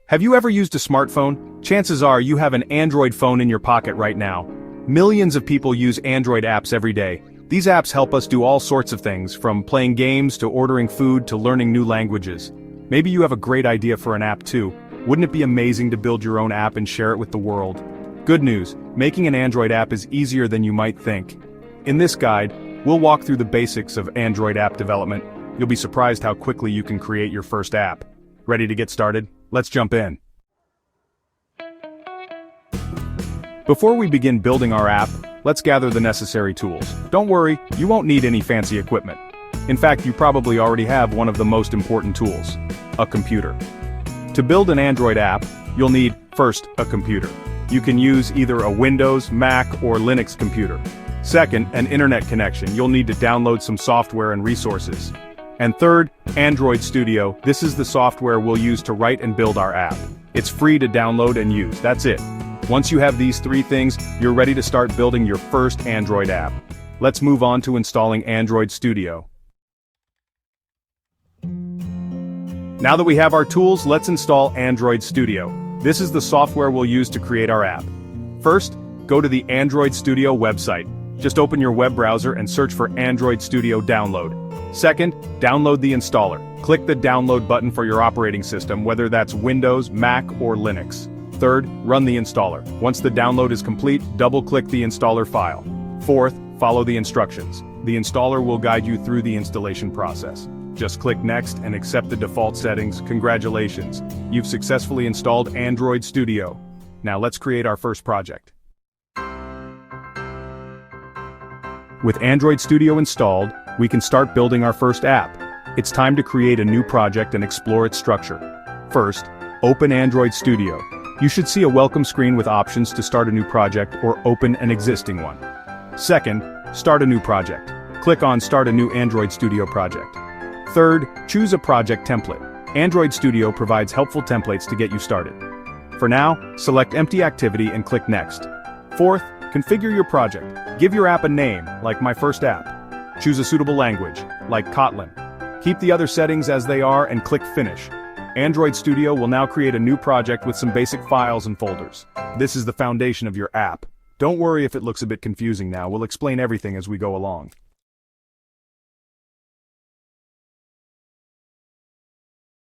Have you ever used a smartphone? Chances are you have an Android phone in your pocket right now. Millions of people use Android apps every day. These apps help us do all sorts of things, from playing games to ordering food to learning new languages. Maybe you have a great idea for an app too. Wouldn't it be amazing to build your own app and share it with the world? Good news, making an Android app is easier than you might think. In this guide, we'll walk through the basics of Android app development. You'll be surprised how quickly you can create your first app. Ready to get started? Let's jump in. Before we begin building our app, let's gather the necessary tools. Don't worry, you won't need any fancy equipment. In fact, you probably already have one of the most important tools: a computer. To build an Android app, you'll need, first, a computer. You can use either a Windows, Mac, or Linux computer. Second, an internet connection. You'll need to download some software and resources. And third, Android Studio. This is the software we'll use to write and build our app. It's free to download and use, that's it. Once you have these three things, you're ready to start building your first Android app. Let's move on to installing Android Studio. Now that we have our tools, let's install Android Studio. This is the software we'll use to create our app. First, go to the Android Studio website. Just open your web browser and search for Android Studio Download. Second, download the installer. Click the download button for your operating system, whether that's Windows, Mac, or Linux. Third, run the installer. Once the download is complete, double-click the installer file. Fourth, follow the instructions. The installer will guide you through the installation process. Just click Next and accept the default settings. Congratulations, you've successfully installed Android Studio. Now let's create our first project. With Android Studio installed, we can start building our first app. It's time to create a new project and explore its structure. First, open Android Studio. You should see a welcome screen with options to start a new project or open an existing one. Second, start a new project. Click on Start a new Android Studio project. Third, choose a project template. Android Studio provides helpful templates to get you started. For now, select Empty Activity and click Next. Fourth, configure your project. Give your app a name, like My First App. Choose a suitable language, like Kotlin. Keep the other settings as they are and click Finish. Android Studio will now create a new project with some basic files and folders. This is the foundation of your app. Don't worry if it looks a bit confusing now, we'll explain everything as we go along.